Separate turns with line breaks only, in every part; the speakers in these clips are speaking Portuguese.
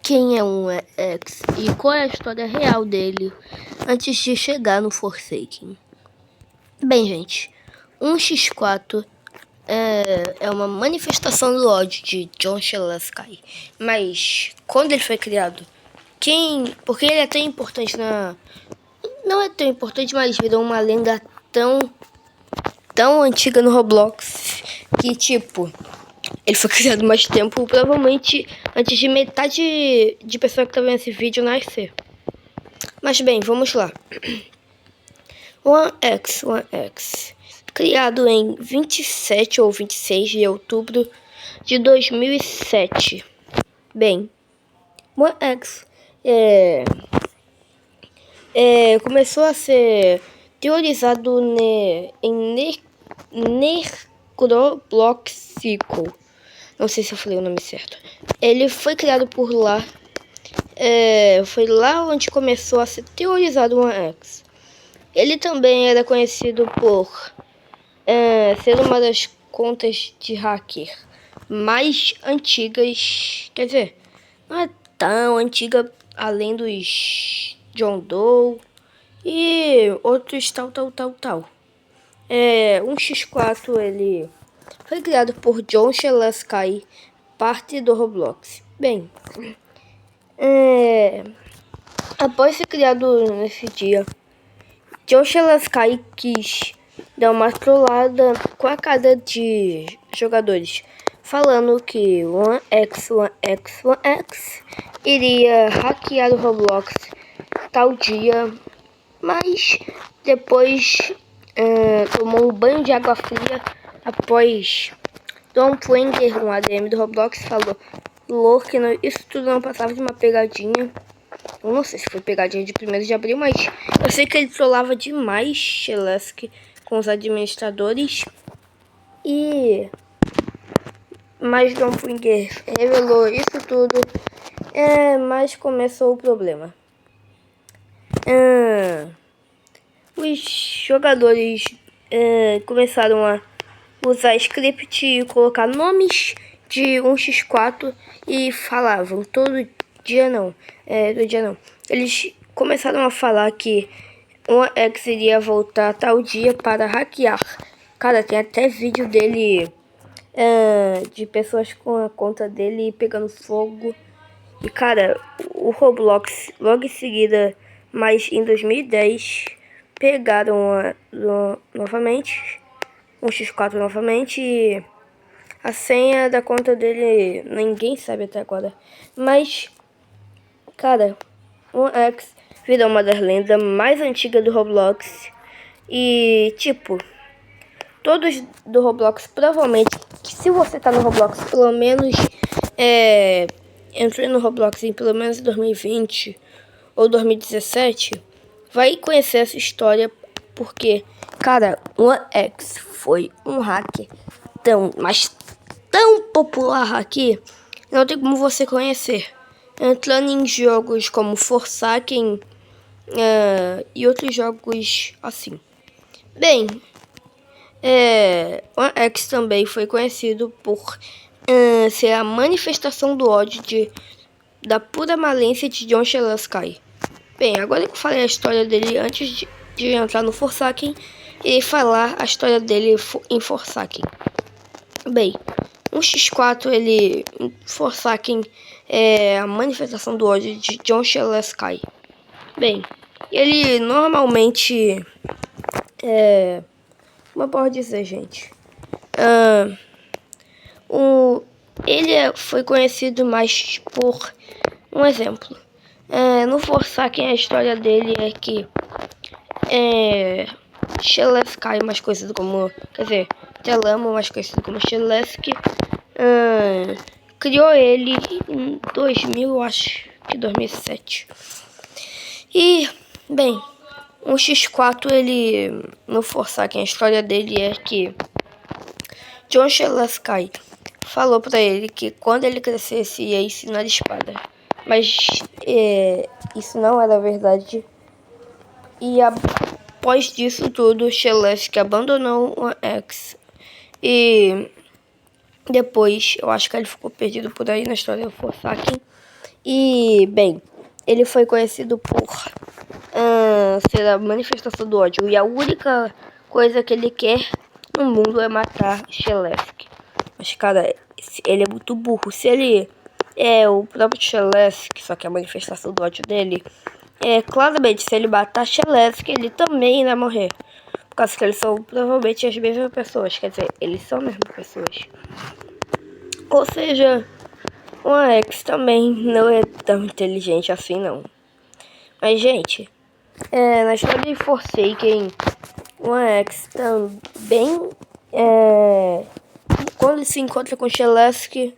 quem é um X e qual é a história real dele antes de chegar no Forsaken. Bem, gente, 1x4 é uma manifestação do ódio de John Shelaskai. Mas quando ele foi criado, porque ele é tão importante não é tão importante, mas virou uma lenda tão antiga no Roblox que, tipo, ele foi criado mais tempo, provavelmente antes de metade de pessoa que tá vendo esse vídeo nascer. Mas bem, vamos lá. One X, criado em 27 ou 26 de outubro de 2007. Bem, One X começou a ser teorizado em Necrobloxico. Não sei se eu falei o nome certo. Ele foi criado por lá. Foi lá onde começou a ser teorizado o One X. Ele também era conhecido por ser uma das contas de hacker mais antigas. Quer dizer, não é tão antiga além dos John Doe e outros tal. 1x4 ele foi criado por John Shelaskai, parte do Roblox. Bem, após ser criado nesse dia, John Shelaskai quis dar uma trollada com a cara de jogadores, falando que One X iria hackear o Roblox tal dia, mas depois tomou um banho de água fria após Tom Pwinger, um ADM do Roblox, falou que isso tudo não passava de uma pegadinha. Eu não sei se foi pegadinha de 1º de abril, mas eu sei que ele trollava demais Shelaskai com os administradores. Mas Tom Pwinger revelou isso tudo, mas começou o problema. Os jogadores começaram a usar script e colocar nomes de 1x4 e falavam todo dia não. Eles começaram a falar que o X iria voltar tal dia para hackear. Cara, tem até vídeo dele de pessoas com a conta dele pegando fogo. E cara, o Roblox logo em seguida, mas em 2010, pegaram novamente 1x4 novamente e a senha da conta dele ninguém sabe até agora. Mas, cara, o X virou uma das lendas mais antigas do Roblox. E, tipo, todos do Roblox, provavelmente, que se você tá no Roblox, pelo menos, entrou no Roblox em pelo menos 2020 ou 2017, vai conhecer essa história, porque, cara, o X foi um hacker tão popular aqui, não tem como você conhecer. Entrando em jogos como Forsaken e outros jogos assim. Bem, o X também foi conhecido por ser a manifestação do ódio da pura malícia de John Shelaskai. Bem, agora que eu falei a história dele antes de entrar no Forsaken e falar a história dele em Forsaken. Bem, 1x4 Forsaken é a manifestação do ódio de John Shelaskai. Bem, ele normalmente como eu posso dizer, gente? Ele foi conhecido mais por um exemplo. No Forsaken, a história dele é que Shelaskai, mais conhecido como, Telamo, mais conhecido como Shelaskai, criou ele em 2000, acho que 2007. E, bem, 1x4, no Forsaken, a história dele é que John Shelaskai falou pra ele que quando ele crescesse ia ensinar espada. Mas isso não era verdade. E após disso tudo, Shelaskai abandonou o X. E depois, eu acho que ele ficou perdido por aí na história do Forsaken. E, bem, ele foi conhecido por ser a manifestação do ódio. E a única coisa que ele quer no mundo é matar Shelevsky. Mas, cara, ele é muito burro. Se ele é o próprio Shelevsky, só que a manifestação do ódio dele claramente, se ele matar Shelevsky, ele também irá morrer. Por causa que eles são provavelmente as mesmas pessoas. Quer dizer, eles são as mesmas pessoas. Ou seja, o Alex também não é tão inteligente assim, não. Mas, gente, na história de Forsaken, o Alex também, quando ele se encontra com Shelevsky,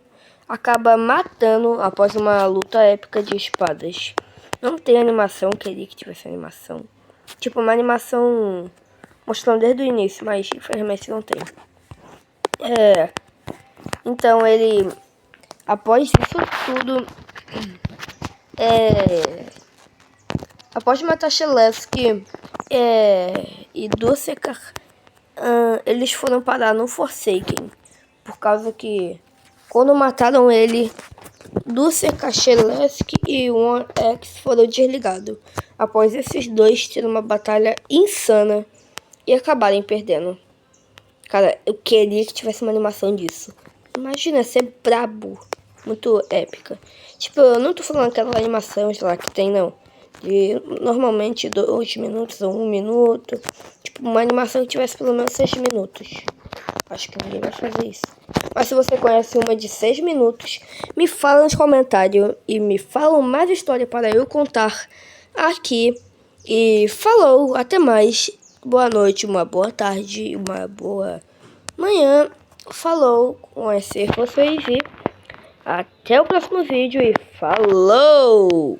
acaba matando após uma luta épica de espadas. Não tem animação, queria que tivesse animação. Tipo, uma animação mostrando desde o início, mas infelizmente não tem. Então ele, após isso tudo, após matar Shelevsky e Dussekar, eles foram parar no Forsaken. Por causa que, quando mataram ele, Dussekar, Shelevsky e One X foram desligados. Após esses dois terem uma batalha insana e acabarem perdendo. Cara, eu queria que tivesse uma animação disso. Imagina ser brabo. Muito épica. Tipo, eu não tô falando aquela animação lá que tem, não. De normalmente 2 minutos ou 1 minuto. Tipo, uma animação que tivesse pelo menos 6 minutos. Acho que ninguém vai fazer isso. Mas se você conhece uma de 6 minutos, me fala nos comentários. E me fala mais história para eu contar aqui. E falou, até mais. Boa noite, uma boa tarde, uma boa manhã. Falou, conhecer vocês e até o próximo vídeo e falou!